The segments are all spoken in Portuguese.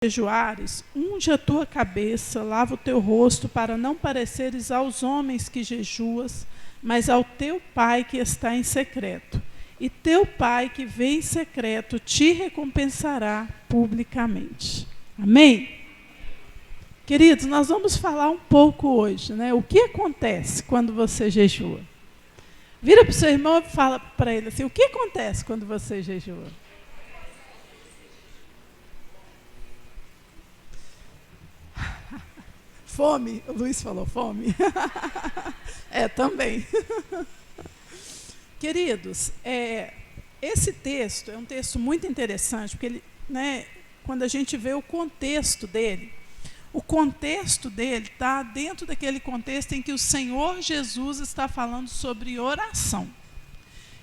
jejuares, unge a tua cabeça, lava o teu rosto, para não pareceres aos homens que jejuas, mas ao teu Pai que está em secreto. E teu Pai que vê em secreto te recompensará publicamente. Amém? Queridos, nós vamos falar um pouco hoje, né? O que acontece quando você jejua? Vira para o seu irmão e fala para ele assim, o que acontece quando você jejua? Fome, o Luiz falou fome. Também. Queridos, esse texto é um texto muito interessante, porque ele, quando a gente vê o contexto dele está dentro daquele contexto em que o Senhor Jesus está falando sobre oração.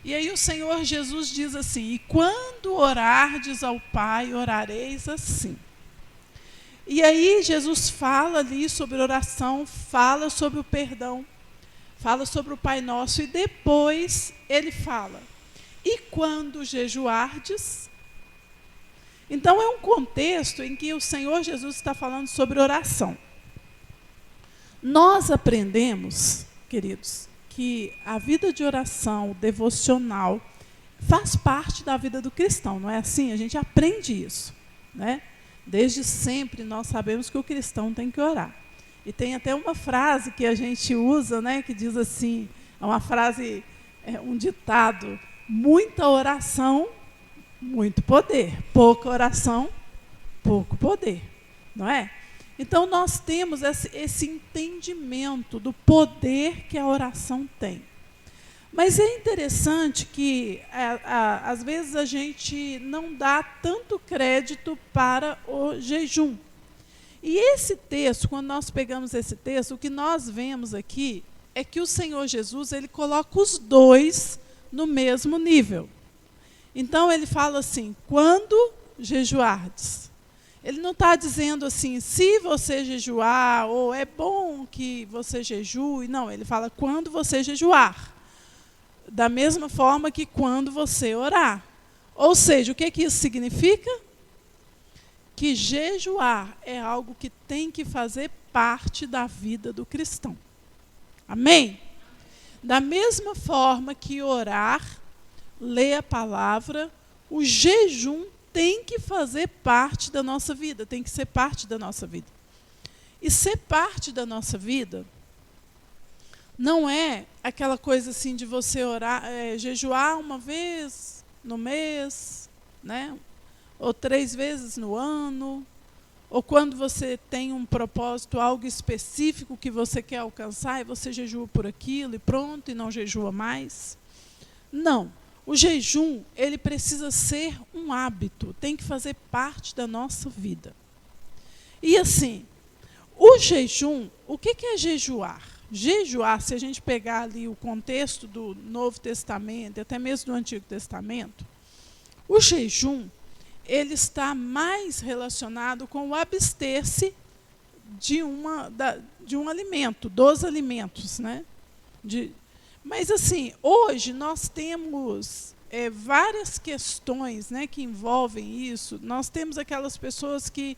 E aí o Senhor Jesus diz assim, e quando orardes ao Pai, orareis assim. E aí Jesus fala ali sobre oração, fala sobre o perdão, fala sobre o Pai Nosso, e depois ele fala, e quando jejuardes? Então é um contexto em que o Senhor Jesus está falando sobre oração. Nós aprendemos, queridos, que a vida de oração, devocional, faz parte da vida do cristão, não é assim? A gente aprende isso, né? Desde sempre nós sabemos que o cristão tem que orar. E tem até uma frase que a gente usa, que diz assim, é uma frase, um ditado, muita oração, muito poder. Pouca oração, pouco poder. Não é? Então nós temos esse entendimento do poder que a oração tem. Mas é interessante que, às vezes, a gente não dá tanto crédito para o jejum. E esse texto, quando nós pegamos esse texto, o que nós vemos aqui é que o Senhor Jesus, ele coloca os dois no mesmo nível. Então, ele fala assim, quando jejuardes. Ele não está dizendo assim, se você jejuar, ou é bom que você jejue. Não, ele fala, quando você jejuar. Da mesma forma que quando você orar. Ou seja, o que isso significa? Que jejuar é algo que tem que fazer parte da vida do cristão. Amém? Da mesma forma que orar, ler a palavra, o jejum tem que fazer parte da nossa vida, tem que ser parte da nossa vida. E ser parte da nossa vida não é aquela coisa assim de você orar, jejuar uma vez no mês, ou 3 vezes no ano, ou quando você tem um propósito, algo específico que você quer alcançar, e você jejua por aquilo e pronto, e não jejua mais. Não. O jejum, ele precisa ser um hábito, tem que fazer parte da nossa vida. E assim, o jejum, o que é jejuar? Jejuar, se a gente pegar ali o contexto do Novo Testamento, até mesmo do Antigo Testamento, o jejum, ele está mais relacionado com o abster-se de um alimento, dos alimentos. Mas assim, hoje nós temos várias questões que envolvem isso. Nós temos aquelas pessoas que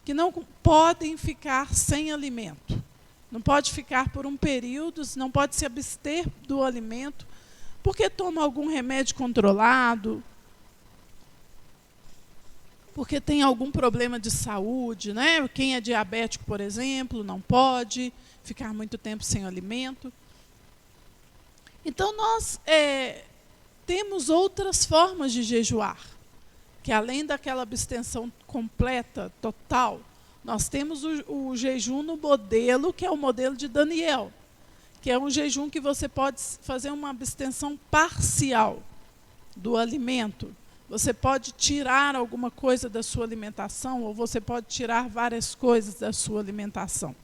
não podem ficar sem alimento. Não pode ficar por um período, não pode se abster do alimento, porque toma algum remédio controlado, porque tem algum problema de saúde, Quem é diabético, por exemplo, não pode ficar muito tempo sem alimento. Então, nós temos outras formas de jejuar, que além daquela abstenção completa, total, nós temos o jejum no modelo, que é o modelo de Daniel, que é um jejum que você pode fazer uma abstenção parcial do alimento. Você pode tirar alguma coisa da sua alimentação, ou você pode tirar várias coisas da sua alimentação.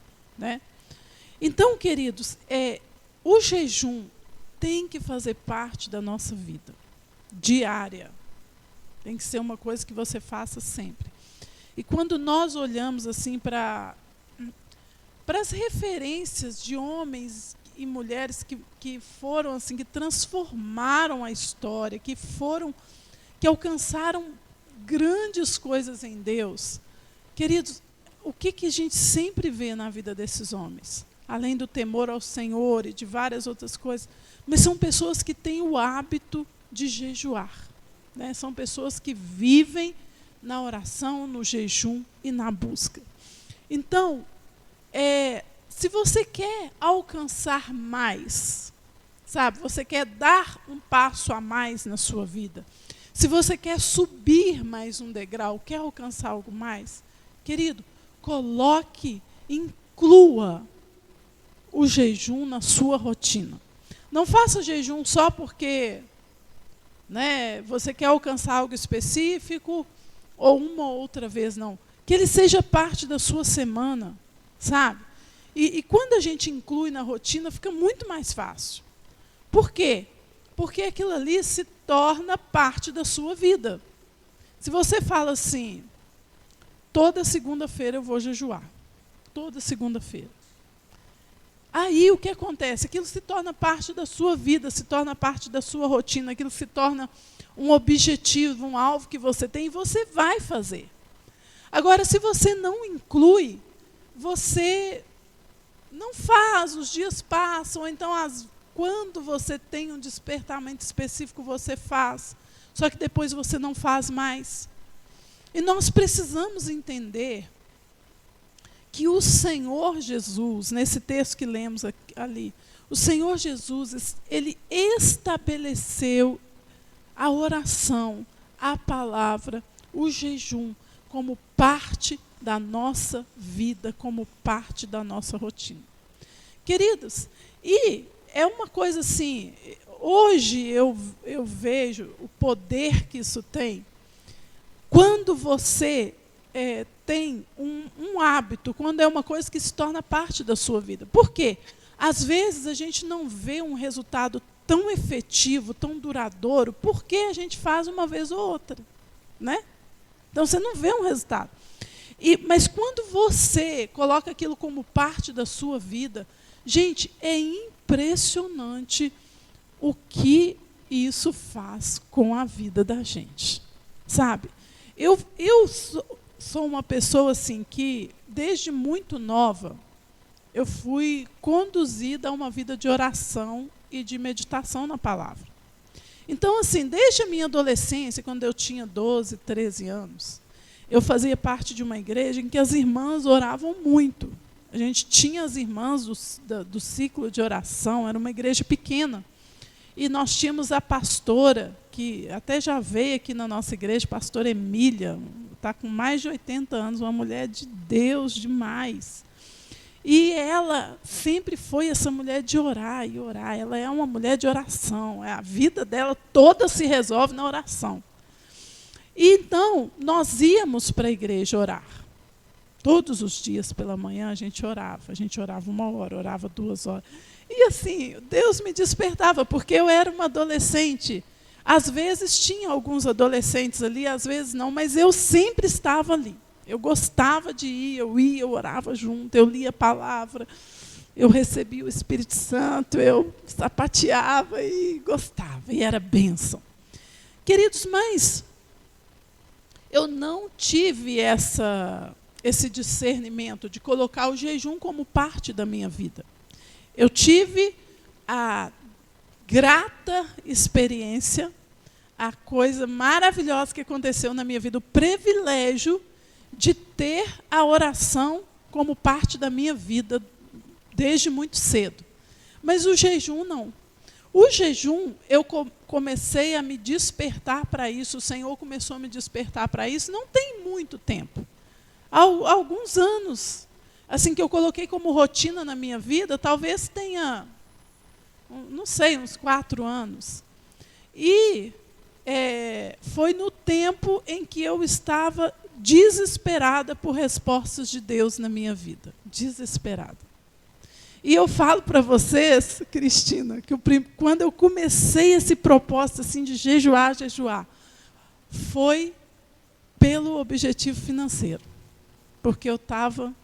Então, queridos, o jejum tem que fazer parte da nossa vida diária. Tem que ser uma coisa que você faça sempre. E quando nós olhamos assim para as referências de homens e mulheres que foram assim, que transformaram a história, que alcançaram grandes coisas em Deus, Queridos, o que a gente sempre vê na vida desses homens? Além do temor ao Senhor e de várias outras coisas, mas são pessoas que têm o hábito de jejuar, né? São pessoas que vivem na oração, no jejum e na busca. Então, se você quer alcançar mais, sabe, você quer dar um passo a mais na sua vida, se você quer subir mais um degrau, quer alcançar algo mais, querido, inclua o jejum na sua rotina. Não faça jejum só porque, né, você quer alcançar algo específico, ou uma ou outra vez, não. Que ele seja parte da sua semana, sabe? E quando a gente inclui na rotina, fica muito mais fácil. Por quê? Porque aquilo ali se torna parte da sua vida. Se você fala assim, toda segunda-feira eu vou jejuar. Toda segunda-feira. Aí o que acontece? Aquilo se torna parte da sua vida, se torna parte da sua rotina, aquilo se torna um objetivo, um alvo que você tem, e você vai fazer. Agora, se você não inclui, você não faz, os dias passam, então quando você tem um despertamento específico, você faz, só que depois você não faz mais. E nós precisamos entender que o Senhor Jesus, nesse texto que lemos ali, o Senhor Jesus, ele estabeleceu a oração, a palavra, o jejum, como parte da nossa vida, como parte da nossa rotina. Queridos, e é uma coisa assim, hoje eu vejo o poder que isso tem, quando você tem um hábito, quando é uma coisa que se torna parte da sua vida. Por quê? Às vezes a gente não vê um resultado tão efetivo, tão duradouro, porque a gente faz uma vez ou outra, né? Então você não vê um resultado. Mas quando você coloca aquilo como parte da sua vida, gente, é impressionante o que isso faz com a vida da gente, sabe? Eu sou uma pessoa assim que, desde muito nova, eu fui conduzida a uma vida de oração e de meditação na palavra. Então, assim, desde a minha adolescência, quando eu tinha 12, 13 anos, eu fazia parte de uma igreja em que as irmãs oravam muito. A gente tinha as irmãs do ciclo de oração, era uma igreja pequena. E nós tínhamos a pastora, que até já veio aqui na nossa igreja, a pastora Emília, está com mais de 80 anos, uma mulher de Deus demais. E ela sempre foi essa mulher de orar e orar. Ela é uma mulher de oração. A vida dela toda se resolve na oração. E então, nós íamos para a igreja orar. Todos os dias pela manhã a gente orava. A gente orava 1 hora, orava 2 horas. E assim, Deus me despertava, porque eu era uma adolescente. Às vezes tinha alguns adolescentes ali, às vezes não, mas eu sempre estava ali. Eu gostava de ir, eu orava junto, eu lia a palavra, eu recebia o Espírito Santo, eu sapateava e gostava, e era bênção. Queridos, mas eu não tive esse discernimento de colocar o jejum como parte da minha vida. Eu tive a grata experiência, a coisa maravilhosa que aconteceu na minha vida, o privilégio de ter a oração como parte da minha vida desde muito cedo. Mas o jejum não. O jejum, eu comecei a me despertar para isso, o Senhor começou a me despertar para isso, não tem muito tempo. Há alguns anos, assim, que eu coloquei como rotina na minha vida, talvez tenha, não sei, uns 4 anos. E foi no tempo em que eu estava desesperada por respostas de Deus na minha vida. Desesperada. E eu falo para vocês, Cristina, que quando eu comecei esse propósito assim, de jejuar, foi pelo objetivo financeiro. Porque eu estava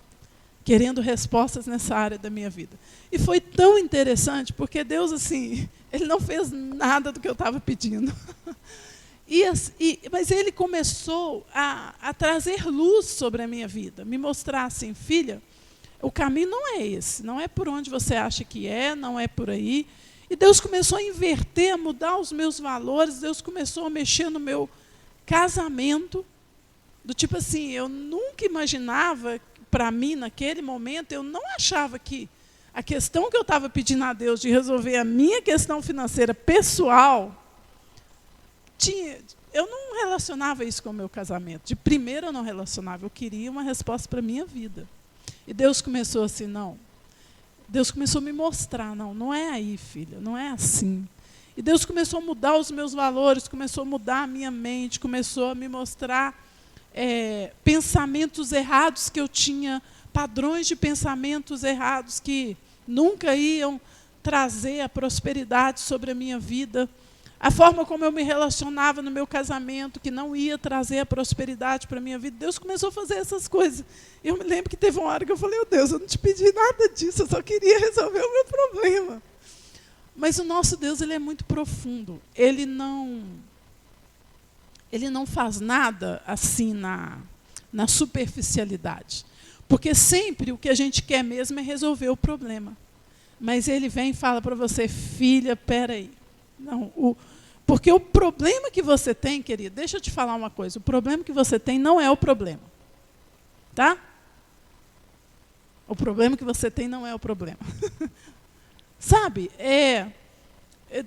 querendo respostas nessa área da minha vida. E foi tão interessante, porque Deus, assim, Ele não fez nada do que eu estava pedindo. Mas ele começou a trazer luz sobre a minha vida, me mostrar assim, filha, o caminho não é esse, não é por onde você acha que é, não é por aí. E Deus começou a inverter, a mudar os meus valores, Deus começou a mexer no meu casamento, do tipo assim, eu nunca imaginava, para mim, naquele momento, eu não achava que a questão que eu estava pedindo a Deus de resolver a minha questão financeira pessoal, eu não relacionava isso com o meu casamento. De primeiro eu não relacionava, eu queria uma resposta para a minha vida. E Deus começou assim, não. Deus começou a me mostrar, não é aí, filha, não é assim. E Deus começou a mudar os meus valores, começou a mudar a minha mente, começou a me mostrar pensamentos errados que eu tinha, padrões de pensamentos errados que nunca iam trazer a prosperidade sobre a minha vida. A forma como eu me relacionava no meu casamento, que não ia trazer a prosperidade para a minha vida. Deus começou a fazer essas coisas. Eu me lembro que teve uma hora que eu falei, Deus, eu não te pedi nada disso, eu só queria resolver o meu problema. Mas o nosso Deus, ele é muito profundo. Ele não faz nada assim na superficialidade. Porque sempre o que a gente quer mesmo é resolver o problema. Mas ele vem e fala para você, filha, peraí. Não, porque o problema que você tem, querida, deixa eu te falar uma coisa, o problema que você tem não é o problema. Tá? O problema que você tem não é o problema. Sabe,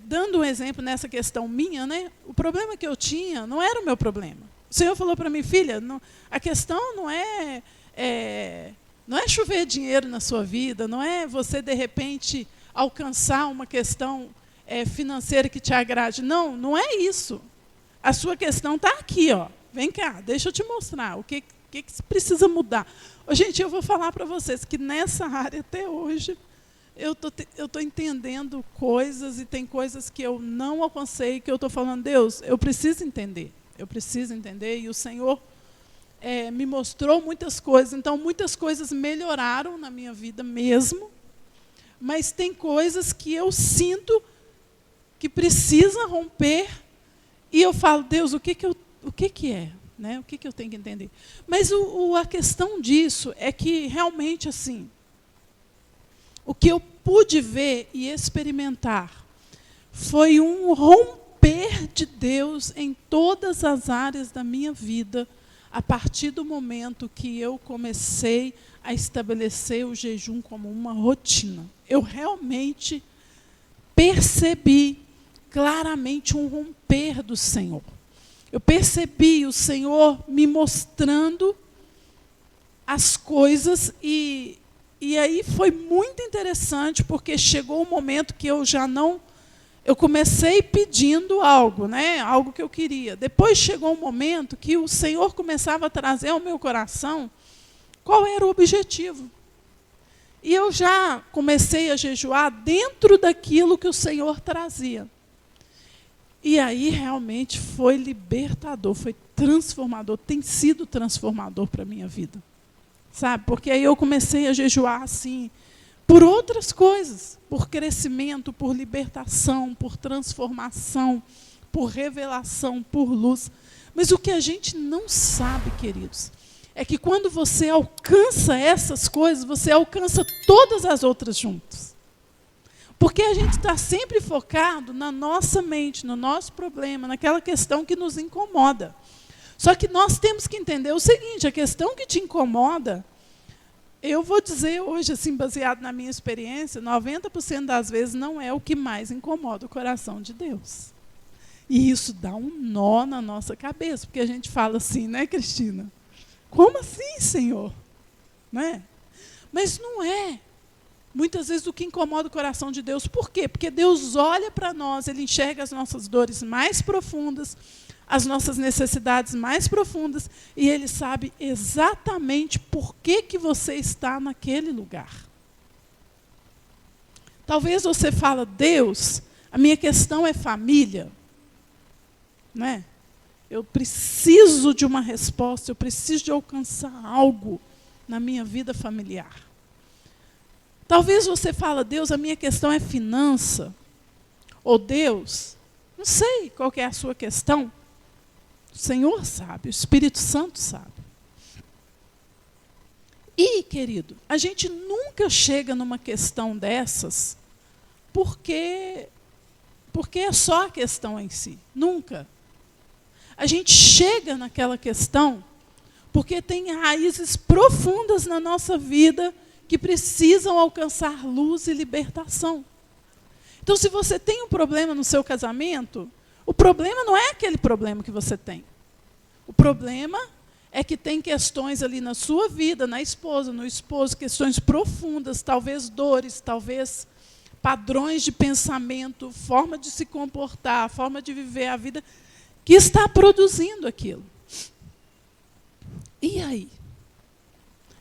dando um exemplo nessa questão minha, né, o problema que eu tinha não era o meu problema. O Senhor falou para mim, filha, a questão não é chover dinheiro na sua vida, não é você, de repente, alcançar uma questão financeira que te agrade. Não é isso. A sua questão está aqui, ó. Vem cá, deixa eu te mostrar o que precisa mudar. Gente, eu vou falar para vocês que nessa área, até hoje, eu estou entendendo coisas, e tem coisas que eu não alcancei, que eu estou falando, Deus, eu preciso entender, e o Senhor me mostrou muitas coisas, então muitas coisas melhoraram na minha vida mesmo, mas tem coisas que eu sinto que precisa romper, e eu falo, Deus, o que é? Né? O que eu tenho que entender? Mas a questão disso é que, realmente, assim, o que eu pude ver e experimentar foi um romper de Deus em todas as áreas da minha vida, a partir do momento que eu comecei a estabelecer o jejum como uma rotina. Eu realmente percebi claramente um romper do Senhor. Eu percebi o Senhor me mostrando as coisas, e aí foi muito interessante, porque chegou um momento que eu comecei pedindo algo, né? Algo que eu queria. Depois chegou um momento que o Senhor começava a trazer ao meu coração qual era o objetivo. E eu já comecei a jejuar dentro daquilo que o Senhor trazia. E aí realmente foi libertador, foi transformador, tem sido transformador para a minha vida. Sabe? Porque aí eu comecei a jejuar assim, por outras coisas, por crescimento, por libertação, por transformação, por revelação, por luz. Mas o que a gente não sabe, queridos, é que quando você alcança essas coisas, você alcança todas as outras juntas. Porque a gente está sempre focado na nossa mente, no nosso problema, naquela questão que nos incomoda. Só que nós temos que entender o seguinte, a questão que te incomoda, eu vou dizer hoje, assim, baseado na minha experiência, 90% das vezes não é o que mais incomoda o coração de Deus. E isso dá um nó na nossa cabeça, porque a gente fala assim, né, Cristina? Como assim, Senhor? Não é? Mas não é. Muitas vezes o que incomoda o coração de Deus, por quê? Porque Deus olha para nós, Ele enxerga as nossas dores mais profundas, as nossas necessidades mais profundas, e Ele sabe exatamente por que você está naquele lugar. Talvez você fale, Deus, a minha questão é família. Não é? Eu preciso de uma resposta, eu preciso de alcançar algo na minha vida familiar. Talvez você fale, Deus, a minha questão é finança. Ou Deus, não sei qual que é a sua questão, O Senhor sabe, o Espírito Santo sabe. E, querido, a gente nunca chega numa questão dessas porque é só a questão em si. Nunca. A gente chega naquela questão porque tem raízes profundas na nossa vida que precisam alcançar luz e libertação. Então, se você tem um problema no seu casamento, o problema não é aquele problema que você tem. O problema é que tem questões ali na sua vida, na esposa, no esposo, questões profundas, talvez dores, talvez padrões de pensamento, forma de se comportar, forma de viver a vida, que está produzindo aquilo. E aí?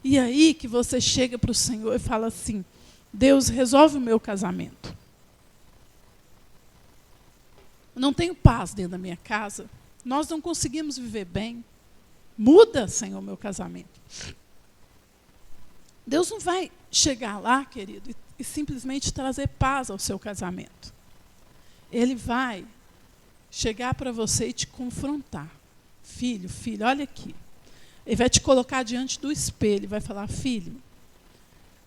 E aí que você chega para o Senhor e fala assim, Deus, resolve o meu casamento. Eu não tenho paz dentro da minha casa, nós não conseguimos viver bem. Muda, Senhor, meu casamento. Deus não vai chegar lá, querido, e simplesmente trazer paz ao seu casamento. Ele vai chegar para você e te confrontar. Filho, filho, olha aqui. Ele vai te colocar diante do espelho e vai falar, filho,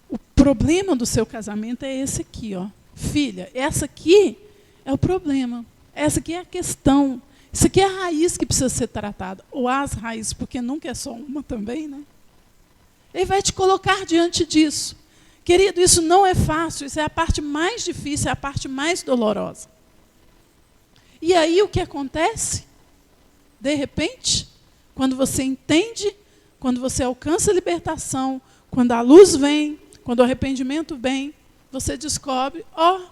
o problema do seu casamento é esse aqui, ó. Filha, essa aqui é o problema. Essa aqui é a questão. Isso aqui é a raiz que precisa ser tratada. Ou as raízes, porque nunca é só uma também, né? Ele vai te colocar diante disso. Querido, isso não é fácil, isso é a parte mais difícil, é a parte mais dolorosa. E aí o que acontece? De repente, quando você entende, quando você alcança a libertação, quando a luz vem, quando o arrependimento vem, você descobre,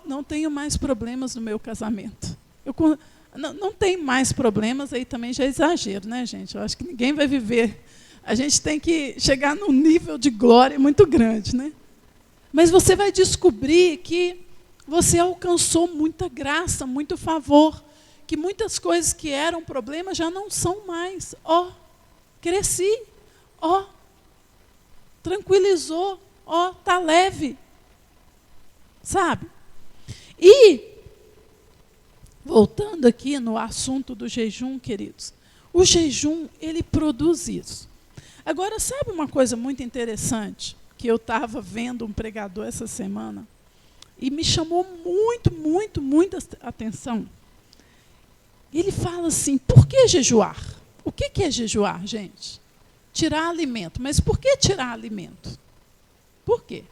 não tenho mais problemas no meu casamento. Não tem mais problemas, aí também já é exagero, né, gente? Eu acho que ninguém vai viver. A gente tem que chegar num nível de glória muito grande, né? Mas você vai descobrir que você alcançou muita graça, muito favor, que muitas coisas que eram problemas já não são mais. Cresci. Tranquilizou. Está leve. Sabe? E, voltando aqui no assunto do jejum, queridos, o jejum, ele produz isso. Agora, sabe uma coisa muito interessante? Que eu estava vendo um pregador essa semana e me chamou muita atenção. Ele fala assim, por que jejuar? O que é jejuar, gente? Tirar alimento. Mas por que tirar alimento? Por quê?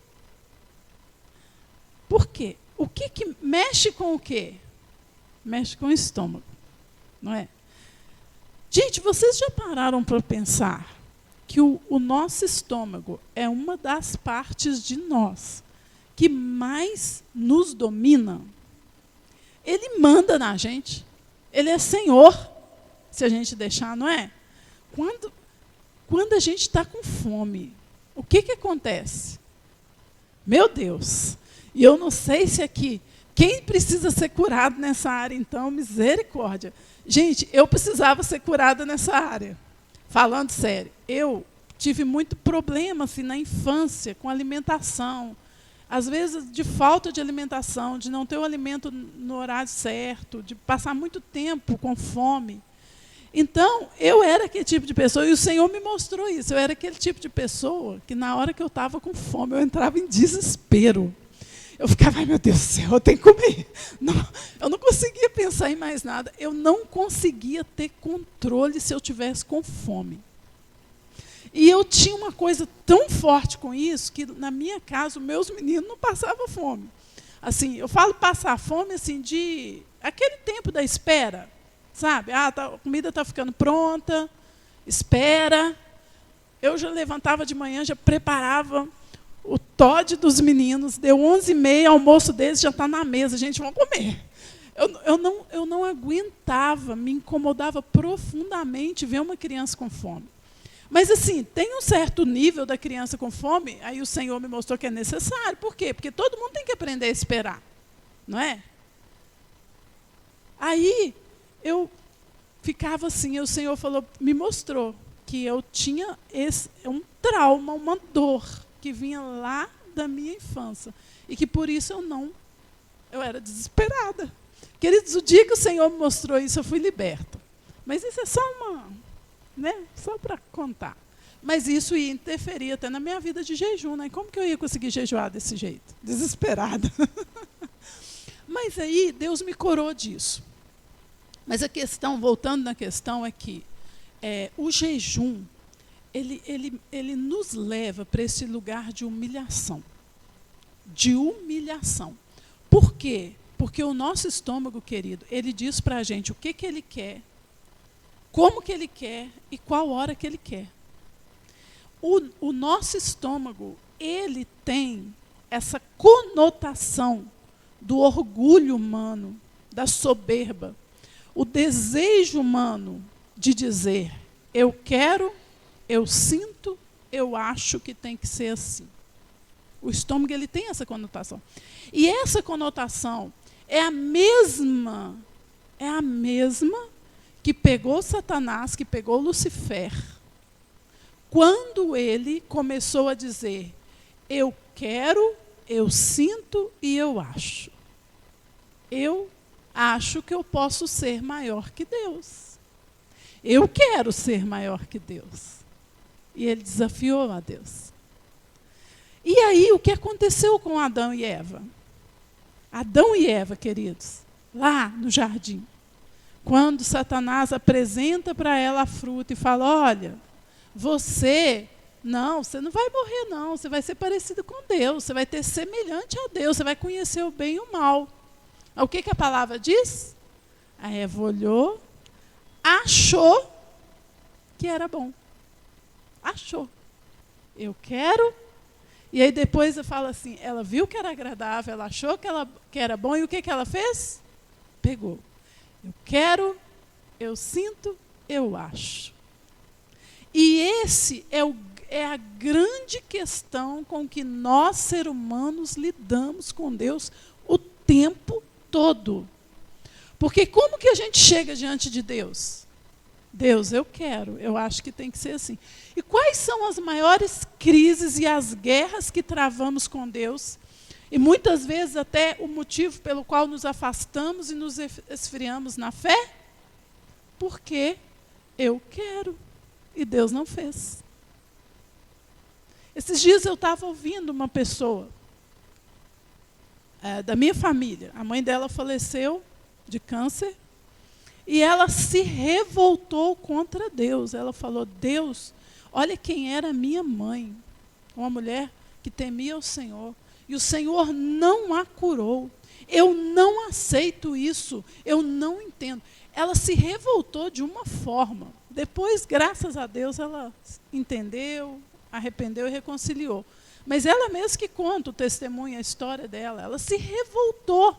Por quê? O que mexe com o quê? Mexe com o estômago, não é? Gente, vocês já pararam para pensar que o nosso estômago é uma das partes de nós que mais nos domina? Ele manda na gente. Ele é Senhor, se a gente deixar, não é? Quando a gente está com fome, o que acontece? Meu Deus! E eu não sei se aqui, quem precisa ser curado nessa área, então, misericórdia. Gente, eu precisava ser curada nessa área. Falando sério, eu tive muito problema assim, na infância com alimentação. Às vezes, de falta de alimentação, de não ter o alimento no horário certo, de passar muito tempo com fome. Então, eu era aquele tipo de pessoa, e o Senhor me mostrou isso. Eu era aquele tipo de pessoa que, na hora que eu estava com fome, eu entrava em desespero. Eu ficava, ai meu Deus do céu, eu tenho que comer. Não, eu não conseguia pensar em mais nada. Eu não conseguia ter controle se eu tivesse com fome. E eu tinha uma coisa tão forte com isso, que na minha casa, os meus meninos não passavam fome. Assim, eu falo passar fome assim, de aquele tempo da espera, sabe? A comida está ficando pronta, espera. Eu já levantava de manhã, já preparava o Todd dos meninos, deu 11h30, almoço deles já está na mesa, gente, vamos comer. Eu não aguentava, me incomodava profundamente ver uma criança com fome. Mas, assim, tem um certo nível da criança com fome, aí o Senhor me mostrou que é necessário. Por quê? Porque todo mundo tem que aprender a esperar, não é? Aí, eu ficava assim, o Senhor me mostrou que eu tinha um trauma, uma dor, que vinha lá da minha infância. E que, por isso, eu era desesperada. Queridos, o dia que o Senhor me mostrou isso, eu fui liberta. Mas isso é só só para contar. Mas isso ia interferir até na minha vida de jejum, né? Como que eu ia conseguir jejuar desse jeito? Desesperada. Mas aí Deus me curou disso. Mas a questão, voltando na questão, é que o jejum, ele nos leva para esse lugar de humilhação. De humilhação. Por quê? Porque o nosso estômago, querido, ele diz para a gente o que ele quer, como que ele quer e qual hora que ele quer. O nosso estômago, ele tem essa conotação do orgulho humano, da soberba, o desejo humano de dizer, eu quero, eu sinto, eu acho que tem que ser assim. O estômago, ele tem essa conotação. E essa conotação é a mesma que pegou Satanás, que pegou Lucifer, quando ele começou a dizer, eu quero, eu sinto e eu acho. Eu acho que eu posso ser maior que Deus. Eu quero ser maior que Deus. E ele desafiou a Deus. E aí, o que aconteceu com Adão e Eva? Adão e Eva, queridos, lá no jardim, quando Satanás apresenta para ela a fruta e fala, olha, você não vai morrer não, você vai ser parecido com Deus, você vai ter semelhante a Deus, você vai conhecer o bem e o mal. O que a palavra diz? A Eva olhou, achou que era bom. Achou. Eu quero. E aí depois eu falo assim, ela viu que era agradável, ela achou que era bom, e o que ela fez? Pegou. Eu quero, eu sinto, eu acho. E esse é a grande questão com que nós, seres humanos, lidamos com Deus o tempo todo. Porque como que a gente chega diante de Deus? Deus, eu quero, eu acho que tem que ser assim. E quais são as maiores crises e as guerras que travamos com Deus? E muitas vezes até o motivo pelo qual nos afastamos e nos esfriamos na fé? Porque eu quero. E Deus não fez. Esses dias eu estava ouvindo uma pessoa da minha família. A mãe dela faleceu de câncer. E ela se revoltou contra Deus. Ela falou, Deus, olha quem era minha mãe. Uma mulher que temia o Senhor. E o Senhor não a curou. Eu não aceito isso. Eu não entendo. Ela se revoltou de uma forma. Depois, graças a Deus, ela entendeu, arrependeu e reconciliou. Mas ela mesma que conta o testemunho, a história dela, ela se revoltou.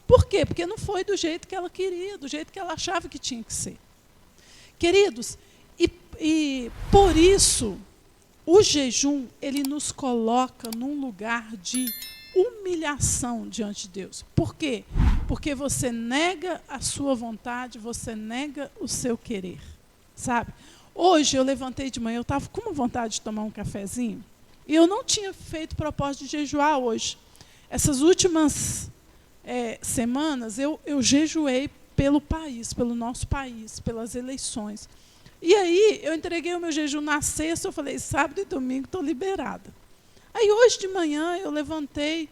Por quê? Porque não foi do jeito que ela queria, do jeito que ela achava que tinha que ser. Queridos, e por isso, o jejum, ele nos coloca num lugar de humilhação diante de Deus. Por quê? Porque você nega a sua vontade, você nega o seu querer. Sabe? Hoje eu levantei de manhã, eu estava com uma vontade de tomar um cafezinho, e eu não tinha feito propósito de jejuar hoje. Essas últimas semanas eu jejuei pelo país, pelo nosso país, pelas eleições. E aí eu entreguei o meu jejum na sexta, eu falei, sábado e domingo estou liberada. Aí hoje de manhã eu levantei,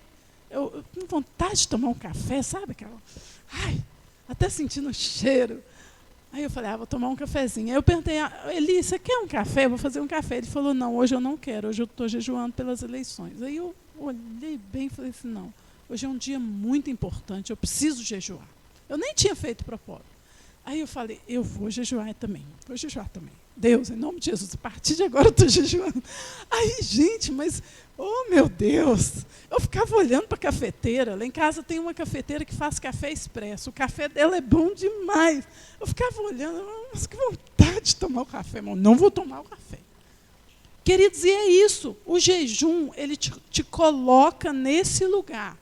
eu com vontade de tomar um café, sabe? Até sentindo o cheiro. Aí eu falei, vou tomar um cafezinho. Aí eu perguntei, Eli, você quer um café? Eu vou fazer um café. Ele falou, não, hoje eu não quero, hoje eu estou jejuando pelas eleições. Aí eu olhei bem e falei assim, não, hoje é um dia muito importante, eu preciso jejuar. Eu nem tinha feito propósito. Aí eu falei, eu vou jejuar também. Deus, em nome de Jesus, a partir de agora eu estou jejuando. Aí, gente, mas, oh meu Deus, eu ficava olhando para a cafeteira. Lá em casa tem uma cafeteira que faz café expresso. O café dela é bom demais. Eu ficava olhando, mas que vontade de tomar o café. Mas não vou tomar o café. Queridos, e é isso. O jejum, ele te coloca nesse lugar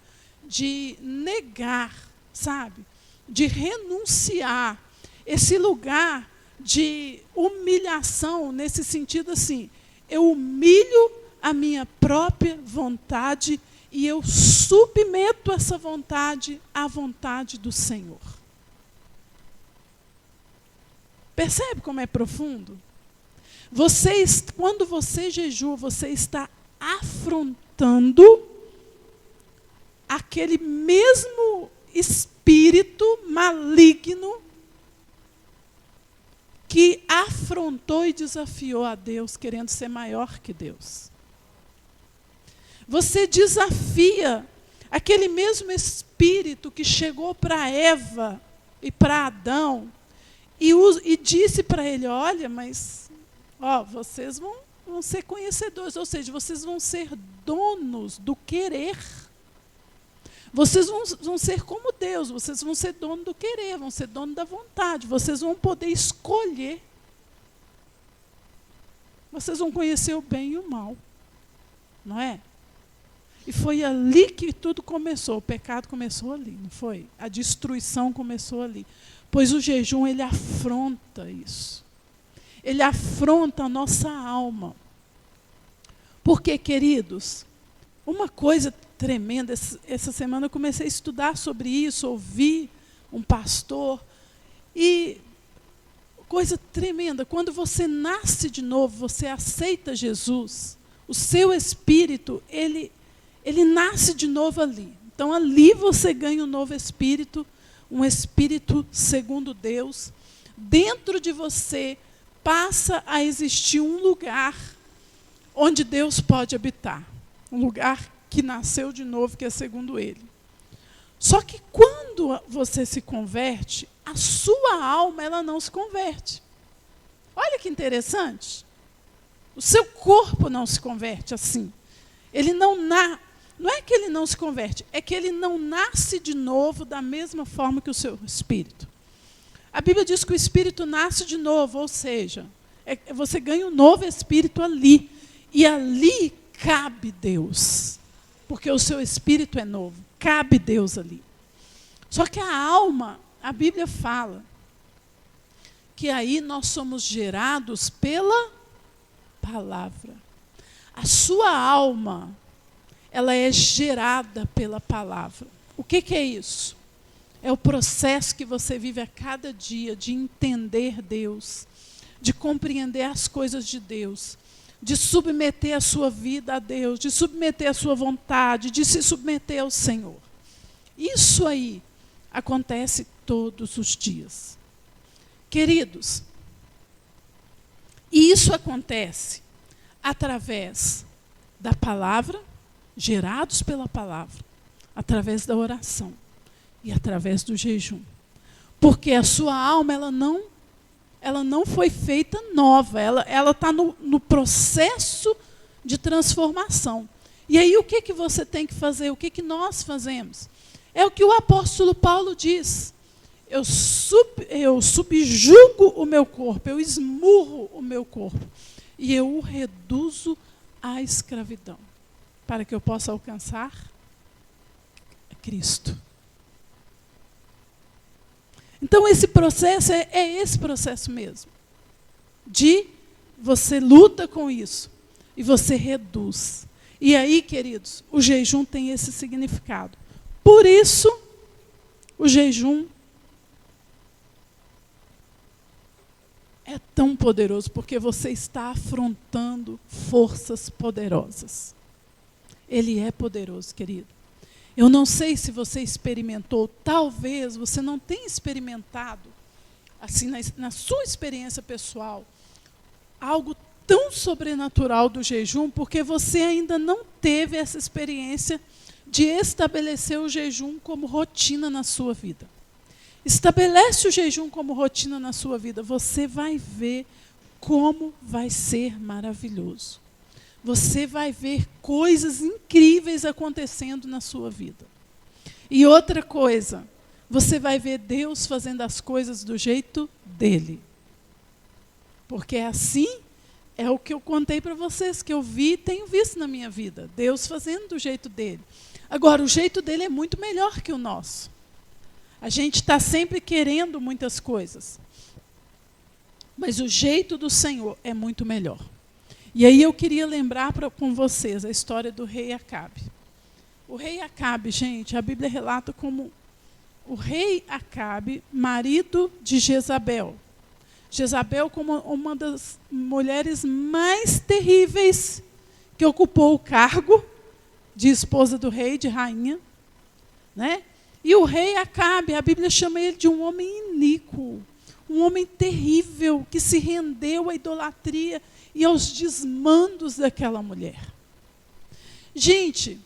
de negar, sabe? De renunciar. Esse lugar de humilhação, nesse sentido assim, eu humilho a minha própria vontade e eu submeto essa vontade à vontade do Senhor. Percebe como é profundo? Quando você jejua, você está afrontando aquele mesmo espírito maligno que afrontou e desafiou a Deus, querendo ser maior que Deus. Você desafia aquele mesmo espírito que chegou para Eva e para Adão e disse para ele: olha, mas vocês vão ser conhecedores, ou seja, vocês vão ser donos do querer. Vocês vão ser como Deus, vocês vão ser dono do querer, vão ser dono da vontade, vocês vão poder escolher. Vocês vão conhecer o bem e o mal, não é? E foi ali que tudo começou, o pecado começou ali, não foi? A destruição começou ali. Pois o jejum, ele afronta isso. Ele afronta a nossa alma. Porque, queridos, uma coisa tremenda, essa semana eu comecei a estudar sobre isso, ouvi um pastor, e coisa tremenda, quando você nasce de novo, você aceita Jesus, o seu espírito, ele nasce de novo ali. Então ali você ganha um novo espírito, um espírito segundo Deus. Dentro de você passa a existir um lugar onde Deus pode habitar, um lugar que nasceu de novo, que é segundo Ele. Só que quando você se converte, a sua alma, ela não se converte. Olha que interessante. O seu corpo não se converte assim. Ele não é que ele não se converte, é que ele não nasce de novo da mesma forma que o seu espírito. A Bíblia diz que o espírito nasce de novo, ou seja, você ganha um novo espírito ali. E ali cabe Deus. Porque o seu espírito é novo. Cabe Deus ali. Só que a alma, a Bíblia fala que aí nós somos gerados pela palavra. A sua alma, ela é gerada pela palavra. O que é isso? É o processo que você vive a cada dia de entender Deus, de compreender as coisas de Deus, de submeter a sua vida a Deus, de submeter a sua vontade, de se submeter ao Senhor. Isso aí acontece todos os dias. Queridos, e isso acontece através da palavra, gerados pela palavra, através da oração e através do jejum. Porque a sua alma, ela não foi feita nova, ela está no processo de transformação. E aí o que você tem que fazer? O que nós fazemos? É o que o apóstolo Paulo diz. Eu subjugo o meu corpo, eu esmurro o meu corpo e eu o reduzo à escravidão, para que eu possa alcançar Cristo. Então esse processo é esse processo mesmo. De você luta com isso e você reduz. E aí, queridos, o jejum tem esse significado. Por isso, o jejum é tão poderoso, porque você está afrontando forças poderosas. Ele é poderoso, querido. Eu não sei se você experimentou, talvez você não tenha experimentado, assim, na sua experiência pessoal, algo tão sobrenatural do jejum, porque você ainda não teve essa experiência de estabelecer o jejum como rotina na sua vida. Estabelece o jejum como rotina na sua vida, você vai ver como vai ser maravilhoso. Você vai ver coisas incríveis acontecendo na sua vida. E outra coisa, você vai ver Deus fazendo as coisas do jeito dele. Porque assim é o que eu contei para vocês, que eu vi e tenho visto na minha vida. Deus fazendo do jeito dele. Agora, o jeito dele é muito melhor que o nosso. A gente está sempre querendo muitas coisas. Mas o jeito do Senhor é muito melhor. E aí eu queria lembrar com vocês a história do rei Acabe. O rei Acabe, gente, a Bíblia relata como o rei Acabe, marido de Jezabel. Jezabel como uma das mulheres mais terríveis que ocupou o cargo de esposa do rei, de rainha, né? E o rei Acabe, a Bíblia chama ele de um homem iníquo, um homem terrível, que se rendeu à idolatria e aos desmandos daquela mulher. Gente,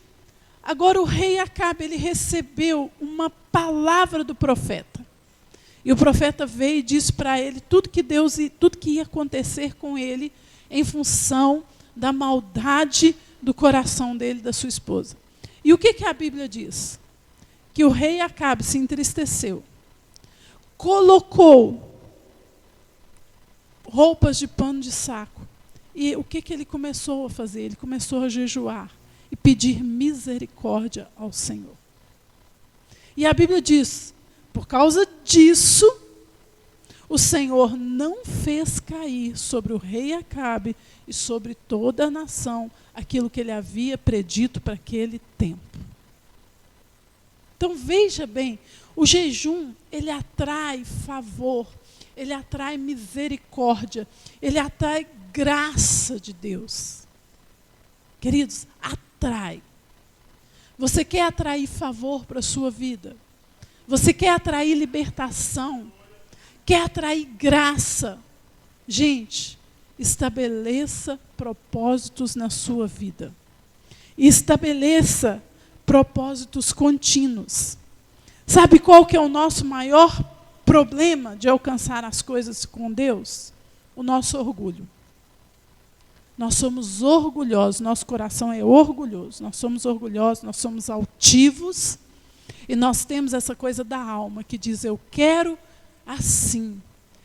agora o rei Acabe, ele recebeu uma palavra do profeta. E o profeta veio e disse para ele tudo que ia acontecer com ele em função da maldade do coração dele e da sua esposa. E o que a Bíblia diz? Que o rei Acabe se entristeceu, colocou roupas de pano de saco. E o que ele começou a fazer? Ele começou a jejuar e pedir misericórdia ao Senhor. E a Bíblia diz, por causa disso, o Senhor não fez cair sobre o rei Acabe e sobre toda a nação aquilo que ele havia predito para aquele tempo. Então veja bem, o jejum, ele atrai favor, ele atrai misericórdia, ele atrai graça de Deus. Queridos, atrai. Você quer atrair favor para a sua vida? Você quer atrair libertação? Quer atrair graça? Gente, estabeleça propósitos na sua vida. E estabeleça propósitos contínuos. Sabe qual que é o nosso maior problema de alcançar as coisas com Deus? O nosso orgulho. Nós somos orgulhosos, nosso coração é orgulhoso. Nós somos orgulhosos, nós somos altivos. E nós temos essa coisa da alma que diz, eu quero assim.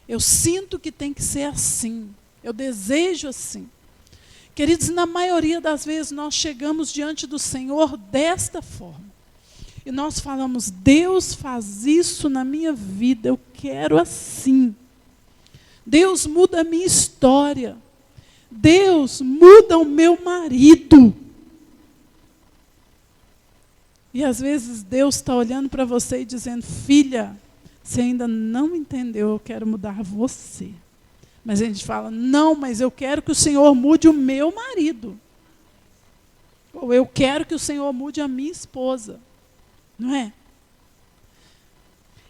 Eu sinto que tem que ser assim. Eu desejo assim. Queridos, na maioria das vezes nós chegamos diante do Senhor desta forma. E nós falamos, Deus faz isso na minha vida, eu quero assim. Deus muda a minha história. Deus muda o meu marido. E às vezes Deus está olhando para você e dizendo, filha, você ainda não entendeu, eu quero mudar você. Mas a gente fala, não, mas eu quero que o Senhor mude o meu marido. Ou eu quero que o Senhor mude a minha esposa. Não é?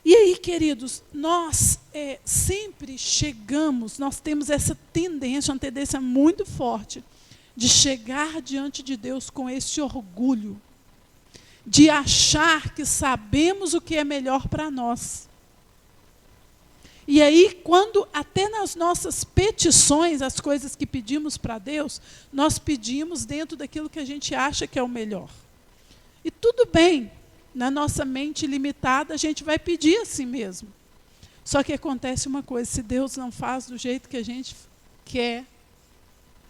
E aí, queridos, nós sempre chegamos, nós temos essa tendência, uma tendência muito forte, de chegar diante de Deus com esse orgulho, de achar que sabemos o que é melhor para nós. E aí, quando até nas nossas petições, as coisas que pedimos para Deus, nós pedimos dentro daquilo que a gente acha que é o melhor. E tudo bem, na nossa mente limitada, a gente vai pedir assim mesmo. Só que acontece uma coisa, se Deus não faz do jeito que a gente quer,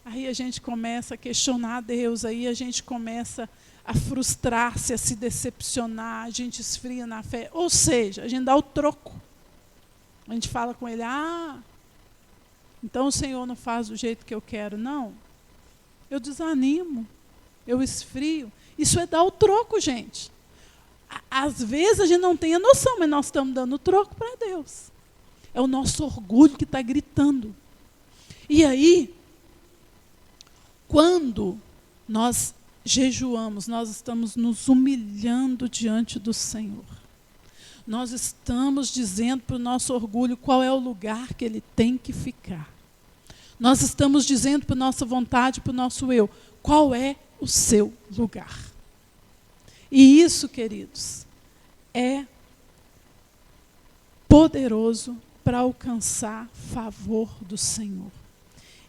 aí a gente começa a questionar Deus, aí a gente começa a frustrar-se, a se decepcionar, a gente esfria na fé. Ou seja, a gente dá o troco. A gente fala com ele, então o Senhor não faz do jeito que eu quero. Não. Eu desanimo, eu esfrio. Isso é dar o troco, gente. Às vezes a gente não tem a noção, mas nós estamos dando o troco para Deus. É o nosso orgulho que está gritando. E aí, quando nós jejuamos, nós estamos nos humilhando diante do Senhor. Nós estamos dizendo para o nosso orgulho qual é o lugar que ele tem que ficar. Nós estamos dizendo para a nossa vontade, para o nosso eu, qual é o seu lugar. E isso, queridos, é poderoso para alcançar favor do Senhor.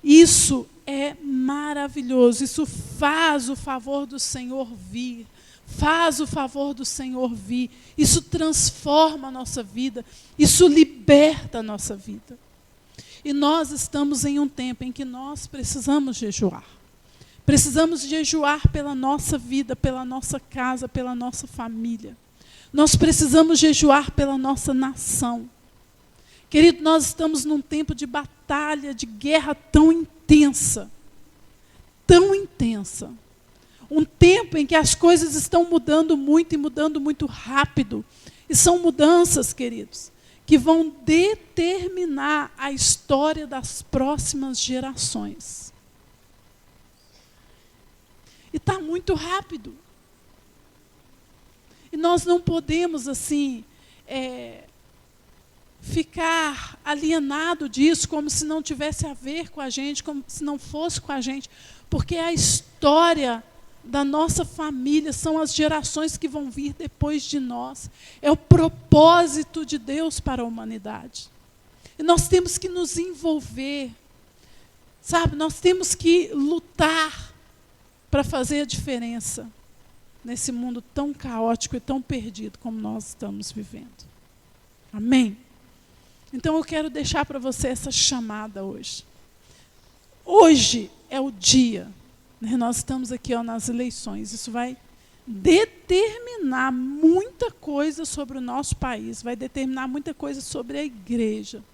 Isso é maravilhoso, isso faz o favor do Senhor vir. Faz o favor do Senhor vir. Isso transforma a nossa vida. Isso liberta a nossa vida. E nós estamos em um tempo em que nós precisamos jejuar. Precisamos jejuar pela nossa vida, pela nossa casa, pela nossa família. Nós precisamos jejuar pela nossa nação. Querido, nós estamos num tempo de batalha, de guerra tão intensa. Tão intensa. Um tempo em que as coisas estão mudando muito e mudando muito rápido. E são mudanças, queridos, que vão determinar a história das próximas gerações. E está muito rápido. E nós não podemos, assim, ficar alienado disso, como se não tivesse a ver com a gente, como se não fosse com a gente. Porque a história da nossa família são as gerações que vão vir depois de nós. É o propósito de Deus para a humanidade. E nós temos que nos envolver, sabe? Nós temos que lutar para fazer a diferença nesse mundo tão caótico e tão perdido como nós estamos vivendo. Amém? Então eu quero deixar para você essa chamada hoje. Hoje é o dia. Nós estamos aqui nas eleições. Isso vai determinar muita coisa sobre o nosso país. Vai determinar muita coisa sobre a igreja.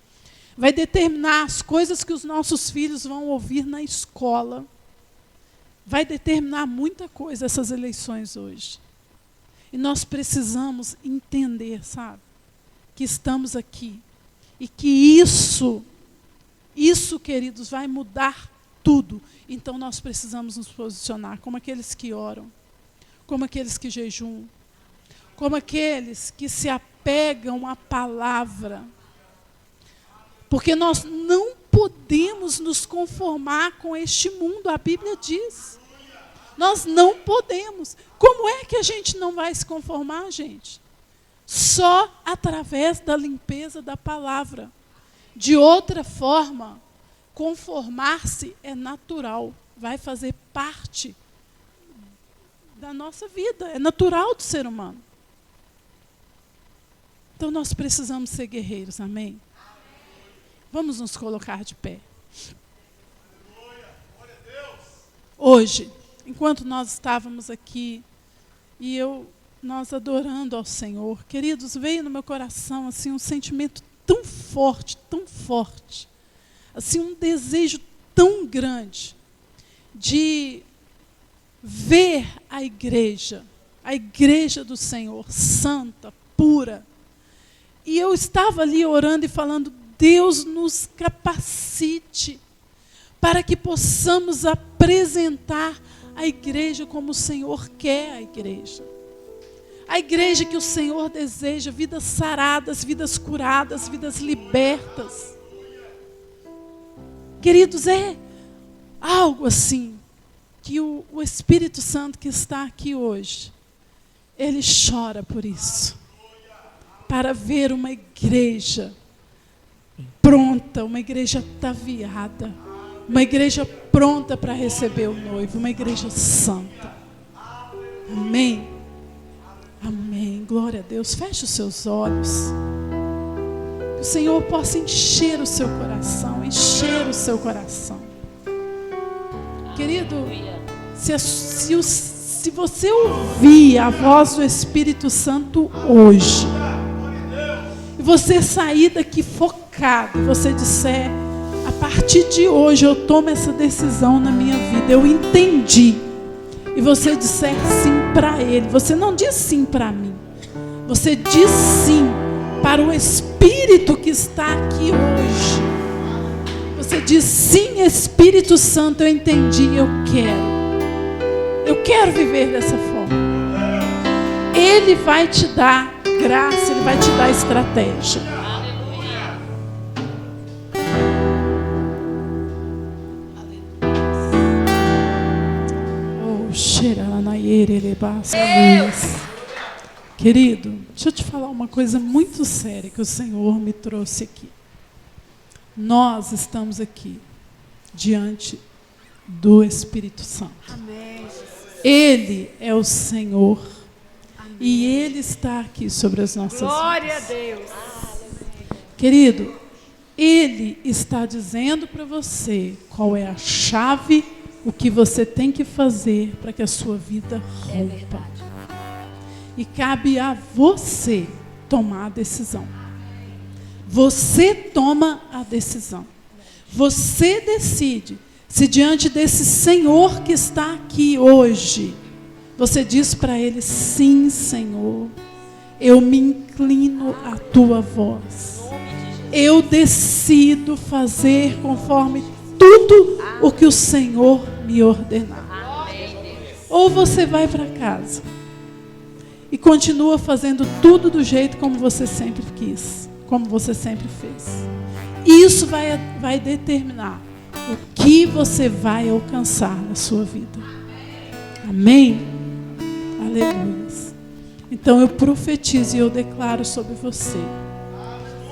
Vai determinar as coisas que os nossos filhos vão ouvir na escola. Vai determinar muita coisa essas eleições hoje. E nós precisamos entender, sabe, que estamos aqui. E que isso, queridos, vai mudar tudo. Então nós precisamos nos posicionar como aqueles que oram, como aqueles que jejuam, como aqueles que se apegam à palavra. Porque nós não podemos nos conformar com este mundo, a Bíblia diz. Nós não podemos. Como é que a gente não vai se conformar, gente? Só através da limpeza da palavra. De outra forma, conformar-se é natural, vai fazer parte da nossa vida, é natural do ser humano. Então nós precisamos ser guerreiros, amém? Vamos nos colocar de pé. Hoje, enquanto nós estávamos aqui e nós adorando ao Senhor, queridos, veio no meu coração assim um sentimento tão forte, assim um desejo tão grande de ver a igreja do Senhor, santa, pura. E eu estava ali orando e falando, Deus nos capacite para que possamos apresentar a igreja como o Senhor quer a igreja. A igreja que o Senhor deseja, vidas saradas, vidas curadas, vidas libertas. Queridos, é algo assim que o Espírito Santo que está aqui hoje, ele chora por isso. Para ver uma igreja pronta, uma igreja ataviada, uma igreja pronta para receber o noivo, uma igreja santa. Amém? Amém. Glória a Deus. Feche os seus olhos. Que o Senhor possa encher o seu coração, encher o seu coração. Querido, se você ouvir a voz do Espírito Santo hoje, e você sair daqui focado, você disser, a partir de hoje eu tomo essa decisão na minha vida, eu entendi. E você disser sim para Ele. Você não diz sim para mim. Você diz sim para o Espírito que está aqui hoje. Você diz sim, Espírito Santo, eu entendi, eu quero. Eu quero viver dessa forma. Ele vai te dar graça, Ele vai te dar estratégia. Querido, deixa eu te falar uma coisa muito séria que o Senhor me trouxe aqui. Nós estamos aqui diante do Espírito Santo. Amém. Ele é o Senhor. Amém. E Ele está aqui sobre as nossas vidas. Glória a Deus. Querido, Ele está dizendo para você qual é a chave, o que você tem que fazer para que a sua vida rompa. E cabe a você tomar a decisão. Você toma a decisão. Você decide se diante desse Senhor que está aqui hoje, você diz para Ele, sim, Senhor, eu me inclino à Tua voz. Eu decido fazer conforme tudo o que o Senhor me ordenar. Ou você vai para casa e continua fazendo tudo do jeito como você sempre quis, como você sempre fez. Isso vai determinar o que você vai alcançar na sua vida. Amém? Aleluia. Então eu profetizo e eu declaro sobre você.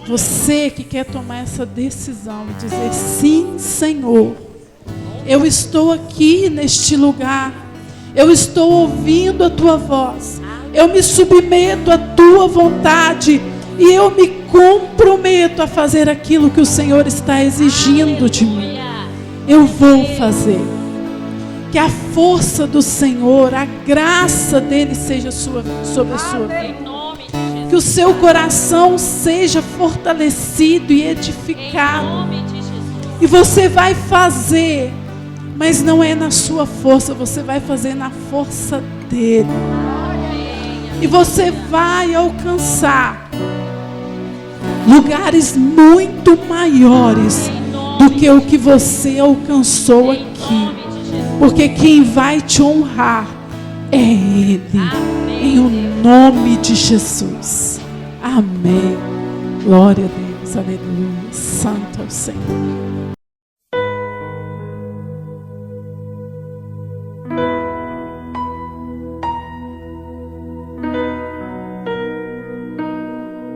Você que quer tomar essa decisão e dizer: sim, Senhor, eu estou aqui neste lugar, eu estou ouvindo a tua voz, eu me submeto à tua vontade e eu me comprometo a fazer aquilo que o Senhor está exigindo de mim. Eu vou fazer. Que a força do Senhor, a graça dele seja sobre a sua vida. Que o seu coração seja fortalecido e edificado. E você vai fazer, mas não é na sua força, você vai fazer na força dele. E você vai alcançar lugares muito maiores do que o que você alcançou aqui. Porque quem vai te honrar é Ele. Em o nome de Jesus. Amém. Glória a Deus. Aleluia. Santo é o Senhor.